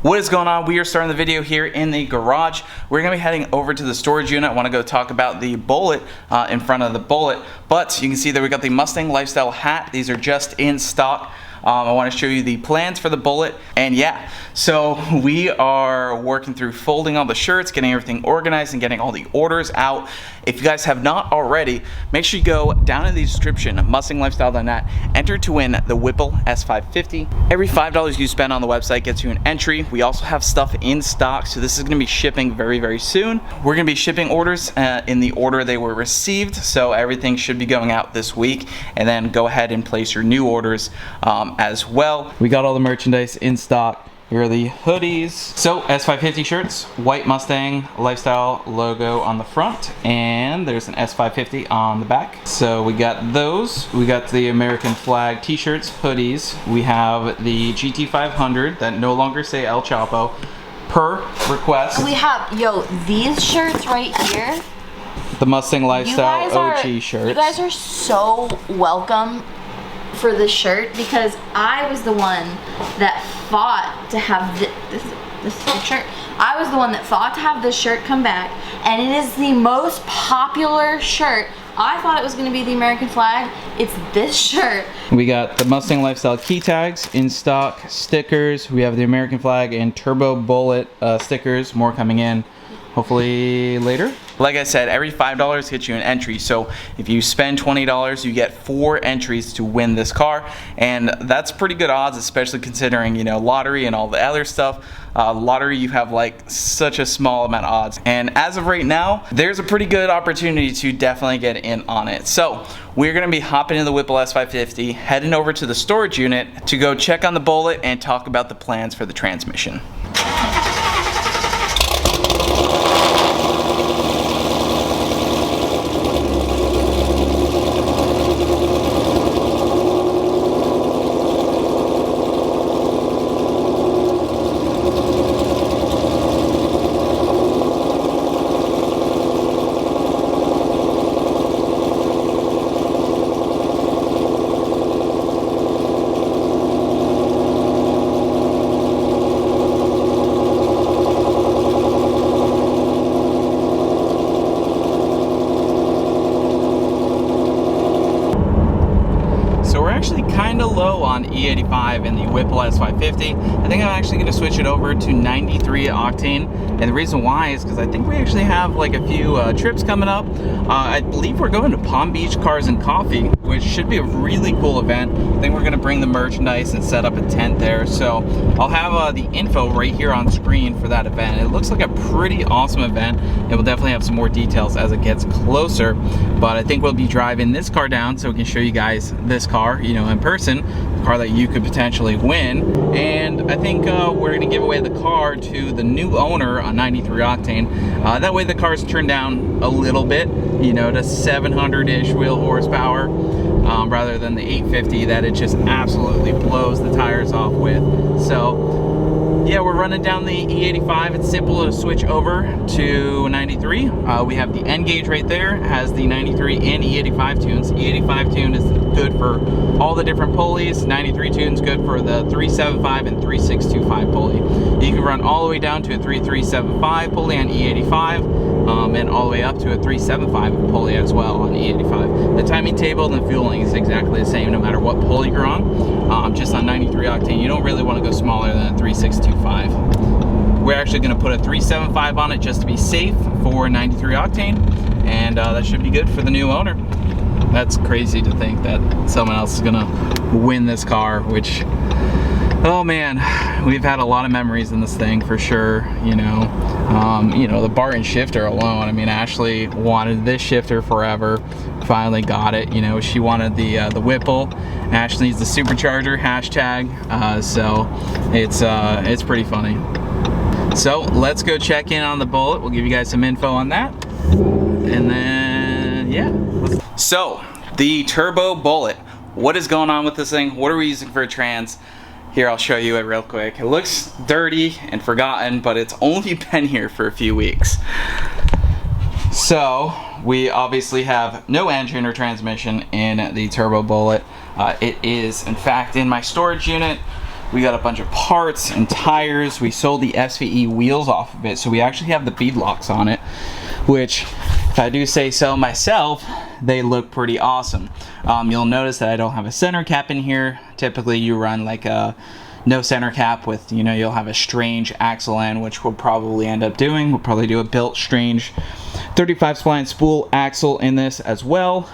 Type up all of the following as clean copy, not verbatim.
What is going on? We are starting the video here in the garage. We're going to be heading over to the storage unit. I want to go talk about the Bullitt in front of the Bullitt. But you can see that we got the Mustang Lifestyle hat. These are just in stock. I want to show you the plans for the Bullitt, and yeah, so we are working through folding all the shirts, getting everything organized, and getting all the orders out. If you guys have not already, make sure you go down in the description, MustangLifestyle.net, enter to win the Whipple S550. Every $5 you spend on the website gets you an entry. We also have stuff in stock, so this is going to be shipping very, very soon. We're going to be shipping orders in the order they were received, so everything should be going out this week, and then go ahead and place your new orders as well. We got all the merchandise in stock. Here are the hoodies. So S550 shirts, white Mustang Lifestyle logo on the front, and there's an S550 on the back. So we got those. We got the American flag t-shirts, hoodies. We have the GT500 that no longer say El Chapo per request. We have, these shirts right here. The Mustang Lifestyle OG shirts. You guys are so welcome for this shirt, because I was the one that fought to have this shirt. I was the one that fought to have this shirt come back, and it is the most popular shirt. I thought it was going to be the American flag. It's this shirt. We got the Mustang Lifestyle key tags in stock, stickers. We have the American flag and Turbo Bullitt stickers. More coming in hopefully later. Like I said, every $5 gets you an entry, so if you spend $20, you get 4 entries to win this car, and that's pretty good odds, especially considering, you know, lottery and all the other stuff. Lottery, you have like such a small amount of odds, and as of right now, there's a pretty good opportunity to definitely get in on it. So we're going to be hopping in the Whipple S550, heading over to the storage unit to go check on the Bullitt and talk about the plans for the transmission. Actually kind of low on E85 in the Whipple S550. I think I'm actually going to switch it over to 93 octane, and the reason why is because I think we actually have like a few trips coming up. I believe we're going to Palm Beach Cars and Coffee, which should be a really cool event. I think we're going to bring the merchandise and set up a tent there, so I'll have the info right here on screen for that event. It looks like a pretty awesome event, and we'll definitely have some more details as it gets closer, but I think we'll be driving this car down so we can show you guys this car, you know, in person, the car that you could potentially win. And I think we're going to give away the car to the new owner on 93 octane. That way the car's turned down a little bit, you know, to 700-ish wheel horsepower, rather than the 850 that it just absolutely blows the tires off with. So yeah, we're running down the E85. It's simple to switch over to 93. We have the N gauge right there. It has the 93 and E85 tunes. E85 tune is good for all the different pulleys. 93 tune's good for the 375 and 3625 pulley. You can run all the way down to a 3375 pulley on E85, and all the way up to a 375 pulley as well on E85. The timing table and the fueling is exactly the same no matter what pulley you're on. Just on 93 octane, you don't really want to go smaller than a 3625. We're actually going to put a 375 on it just to be safe for 93 octane, and that should be good for the new owner. That's crazy to think that someone else is going to win this car, which, oh man, we've had a lot of memories in this thing for sure. You know, the Barton shifter alone. I mean, Ashley wanted this shifter forever. Finally got it. You know, she wanted the Whipple. Ashley needs the supercharger hashtag. So it's pretty funny. So let's go check in on the Bullitt. We'll give you guys some info on that, and then yeah. So the Turbo Bullitt. What is going on with this thing? What are we using for a trans? Here, I'll show you it real quick. It looks dirty and forgotten, but it's only been here for a few weeks. So we obviously have no engine or transmission in the Turbo Bullitt. It is in fact in my storage unit. We got a bunch of parts and tires. We sold the SVE wheels off of it, so we actually have the bead locks on it, which, if I do say so myself, they look pretty awesome. You'll notice that I don't have a center cap in here. Typically you run like a no center cap with, you know, you'll have a strange axle end, which we'll probably end up doing. We'll probably do a built strange 35 spline spool axle in this as well.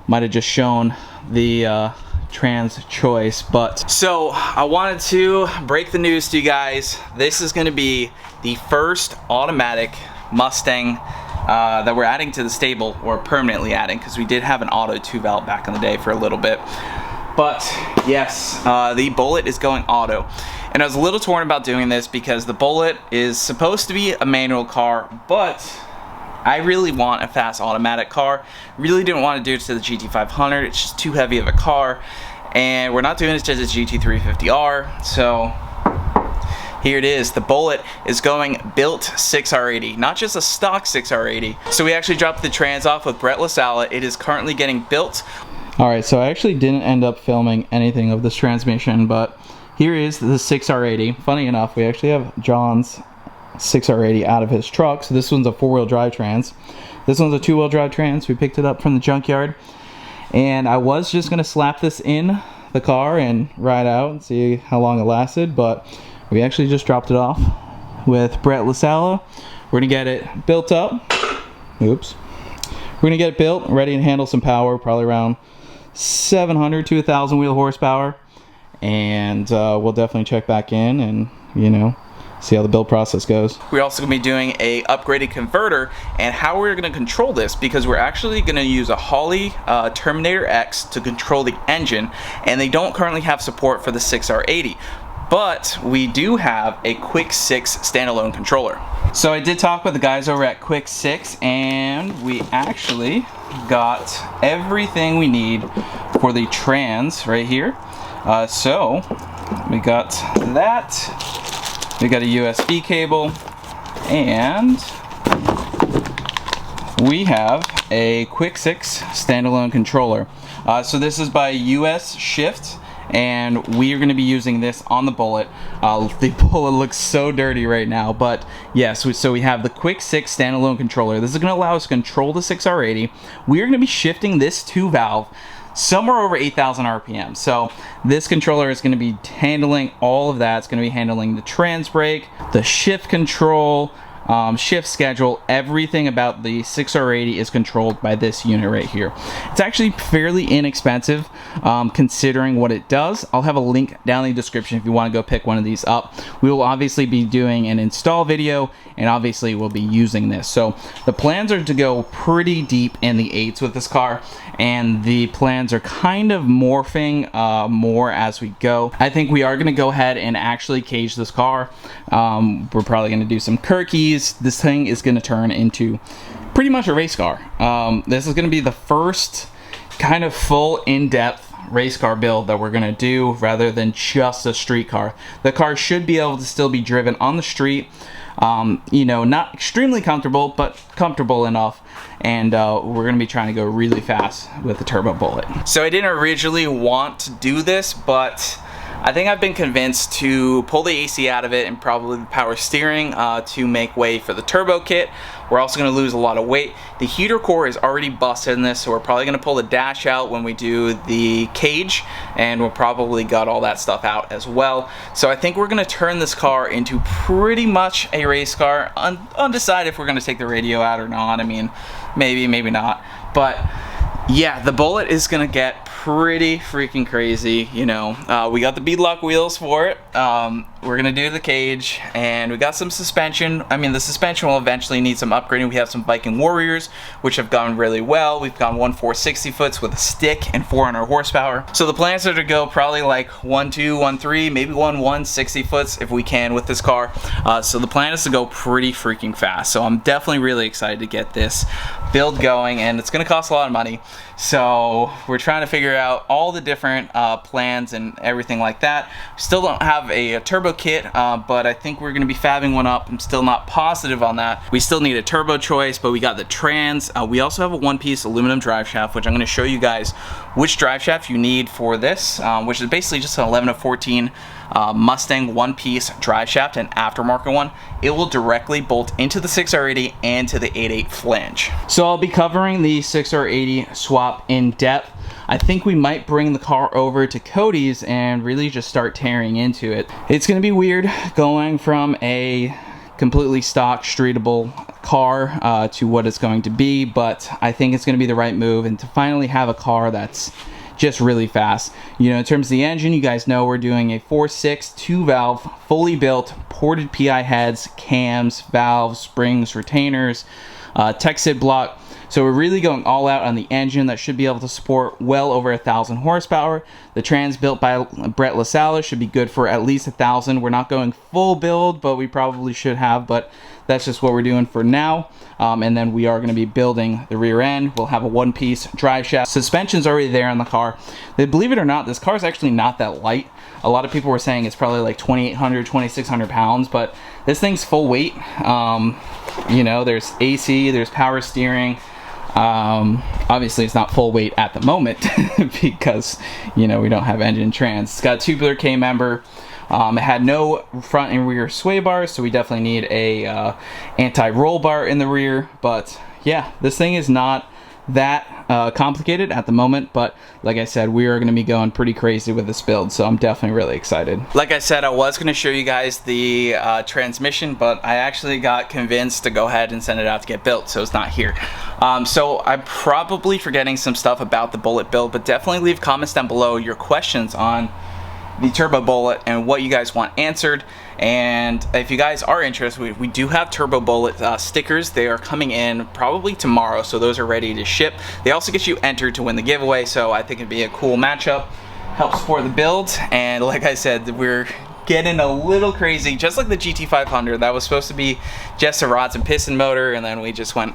Might have just shown the trans choice, but so I wanted to break the news to you guys. This is going to be the first automatic Mustang that we're adding to the stable, or permanently adding, because we did have an auto 2-valve back in the day for a little bit. But yes, the Bullitt is going auto, and I was a little torn about doing this because the Bullitt is supposed to be a manual car, but I really want a fast automatic car. Really didn't want to do it to the GT500. It's just too heavy of a car, and we're not doing it to the GT350R. So here it is. The Bullitt is going built 6R80, not just a stock 6R80. So we actually dropped the trans off with Brett LaSala. It is currently getting built. Alright, so I actually didn't end up filming anything of this transmission, but here is the 6R80. Funny enough, we actually have John's 6R80 out of his truck. So this one's a 4-wheel drive trans. This one's a 2-wheel drive trans. We picked it up from the junkyard, and I was just going to slap this in the car and ride out and see how long it lasted, but we actually just dropped it off with Brett LaSala. We're going to get it built up. Oops. We're going to get it built, ready to handle some power, probably around 700 to 1,000 wheel horsepower, and we'll definitely check back in and, you know, see how the build process goes. We're also going to be doing a upgraded converter, and how we're going to control this, because we're actually going to use a Holley Terminator X to control the engine, and they don't currently have support for the 6R80. But we do have a Quick 6 standalone controller. So I did talk with the guys over at Quick 6, and we actually got everything we need for the trans right here. So we got that. We got a USB cable, and we have a Quick 6 standalone controller. So this is by US Shift, and we are going to be using this on the Bullitt. The Bullitt looks so dirty right now, but yes, so we have the Quick 6 standalone controller. This is going to allow us to control the 6R80. We are going to be shifting this 2-valve somewhere over 8,000 RPM. So this controller is going to be handling all of that. It's going to be handling the trans brake, the shift control, shift schedule. Everything about the 6R80 is controlled by this unit right here. It's actually fairly inexpensive considering what it does. I'll have a link down in the description if you want to go pick one of these up. We will obviously be doing an install video, and obviously we'll be using this. So the plans are to go pretty deep in the 8s with this car, and the plans are kind of morphing more as we go. I think we are going to go ahead and actually cage this car. We're probably going to do some Kirkies. This thing is going to turn into pretty much a race car. This is going to be the first kind of full in-depth race car build that we're going to do, rather than just a street car. The car should be able to still be driven on the street. You know, not extremely comfortable, but comfortable enough. And we're going to be trying to go really fast with the turbo Bullitt. So I didn't originally want to do this, but I think I've been convinced to pull the AC out of it and probably the power steering to make way for the turbo kit. We're also going to lose a lot of weight. The heater core is already busted in this, so we're probably going to pull the dash out when we do the cage, and we'll probably gut all that stuff out as well. So I think we're going to turn this car into pretty much a race car. Undecided if we're going to take the radio out or not. I mean, maybe, maybe not. But yeah, the Bullitt is going to get pretty freaking crazy, you know. We got the beadlock wheels for it. We're gonna do the cage, and we got some suspension. I mean, the suspension will eventually need some upgrading. We have some Viking Warriors, which have gone really well. We've gone 460 foots with a stick and 400 horsepower. So the plans are to go probably like 1.2, 1.3, maybe 1.60 foots if we can with this car. So the plan is to go pretty freaking fast. So I'm definitely really excited to get this build going, and it's going to cost a lot of money. So we're trying to figure out all the different plans and everything like that. Still don't have a turbo kit, but I think we're going to be fabbing one up. I'm still not positive on that. We still need a turbo choice, but we got the trans. We also have a one-piece aluminum drive shaft, which I'm going to show you guys which drive shaft you need for this, which is basically just an 11 to 14 Mustang one-piece drive shaft, an aftermarket one. It will directly bolt into the 6R80 and to the 8.8 flange. So I'll be covering the 6R80 swap in depth. I think we might bring the car over to Cody's and really just start tearing into it. It's going to be weird going from a completely stock streetable car to what it's going to be, but I think it's going to be the right move, and to finally have a car that's just really fast. You know, in terms of the engine, you guys know we're doing a 4.6 2-valve, fully built, ported PI heads, cams, valves, springs, retainers, Texid block. So we're really going all out on the engine that should be able to support well over 1,000 horsepower. The trans built by Brett LaSalle should be good for at least 1,000. We're not going full build, but we probably should have, but that's just what we're doing for now. And then we are going to be building the rear end. We'll have a one-piece drive shaft. Suspension's already there on the car. Believe it or not, this car is actually not that light. A lot of people were saying it's probably like 2,800, 2,600 pounds, but this thing's full weight. You know, there's AC, there's power steering. Obviously it's not full weight at the moment because, you know, we don't have engine trans. It's got a tubular K member. It had no front and rear sway bars, so we definitely need a anti-roll bar in the rear. But yeah, this thing is not that complicated at the moment, but like I said, we are going to be going pretty crazy with this build, so I'm definitely really excited. Like I said, I was going to show you guys the transmission, but I actually got convinced to go ahead and send it out to get built, so it's not here. So I'm probably forgetting some stuff about the Bullitt build, but definitely leave comments down below your questions on the turbo Bullitt and what you guys want answered. And if you guys are interested, we do have turbo Bullitt stickers. They are coming in probably tomorrow, so those are ready to ship. They also get you entered to win the giveaway, so I think it'd be a cool matchup, help support the build. And like I said, we're getting a little crazy, just like the GT500. That was supposed to be just a rods and piston motor, and then we just went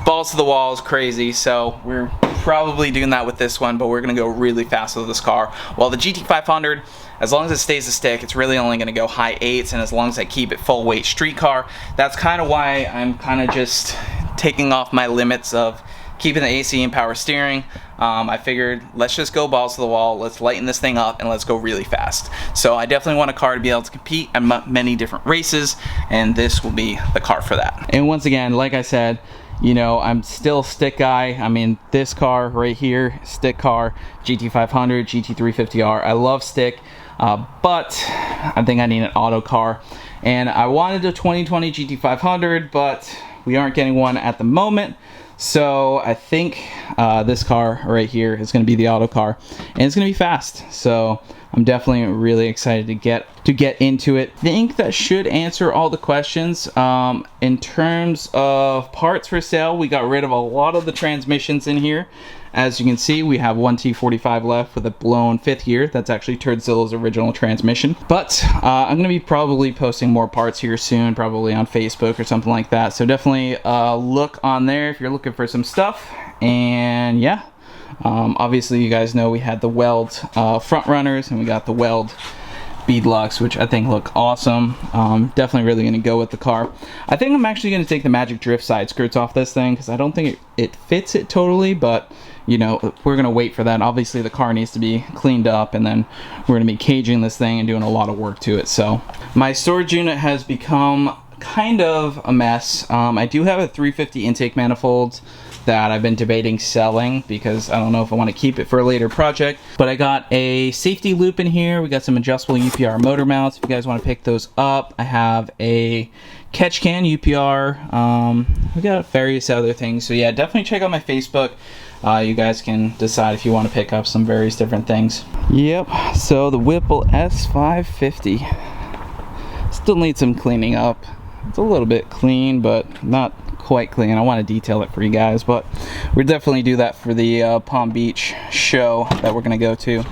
balls to the walls crazy. So we're probably doing that with this one, but we're gonna go really fast with this car. While the GT500, as long as it stays a stick, it's really only gonna go high 8s, and as long as I keep it full weight street car, that's kind of why I'm kind of just taking off my limits of keeping the AC and power steering. I figured, let's just go balls to the wall, let's lighten this thing up, and let's go really fast. So I definitely want a car to be able to compete at many different races, and this will be the car for that. And once again, like I said, you know, I'm still stick guy. I mean, this car right here, stick car, GT500, GT350R. I love stick, but I think I need an auto car. And I wanted a 2020 GT500, but we aren't getting one at the moment. So I think this car right here is going to be the auto car, and it's going to be fast. So I'm definitely really excited to get into it. I think that should answer all the questions. In terms of parts for sale, we got rid of a lot of the transmissions in here. As you can see, we have one T45 left with a blown 5th gear. That's actually Turdzilla's original transmission. But I'm going to be probably posting more parts here soon, probably on Facebook or something like that. So definitely look on there if you're looking for some stuff. And yeah, obviously you guys know we had the Weld front runners, and we got the Weld beadlocks, which I think look awesome. Definitely really going to go with the car. I think I'm actually going to take the Magic Drift side skirts off this thing because I don't think it fits it totally, but you know, we're going to wait for that. Obviously the car needs to be cleaned up, and then we're going to be caging this thing and doing a lot of work to it. So my storage unit has become kind of a mess. I do have a 350 intake manifold that I've been debating selling because I don't know if I want to keep it for a later project. But I got a safety loop in here. We got some adjustable UPR motor mounts if you guys want to pick those up. I have a catch can UPR. We got various other things. So yeah, definitely check out my Facebook. You guys can decide if you want to pick up some various different things. Yep, so the Whipple S550 still needs some cleaning up. It's a little bit clean, but not quite clean. I want to detail it for you guys, but we'll definitely do that for the Palm Beach show that we're going to go to.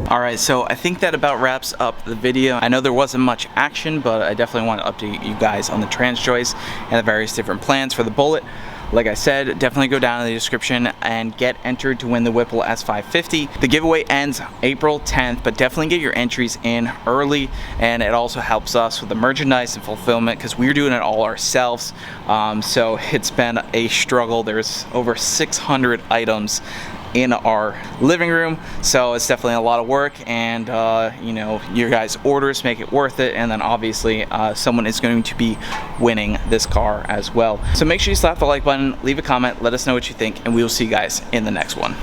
All right, so I think that about wraps up the video. I know there wasn't much action, but I definitely want to update you guys on the trans choice and the various different plans for the Bullitt. Like I said, definitely go down in the description and get entered to win the Whipple S550. The giveaway ends April 10th, but definitely get your entries in early, and it also helps us with the merchandise and fulfillment because we're doing it all ourselves. So it's been a struggle. There's over 600 items in our living room, so it's definitely a lot of work, and you know, your guys' orders make it worth it, and then obviously someone is going to be winning this car as well. So make sure you slap the like button, leave a comment, let us know what you think, and we will see you guys in the next one.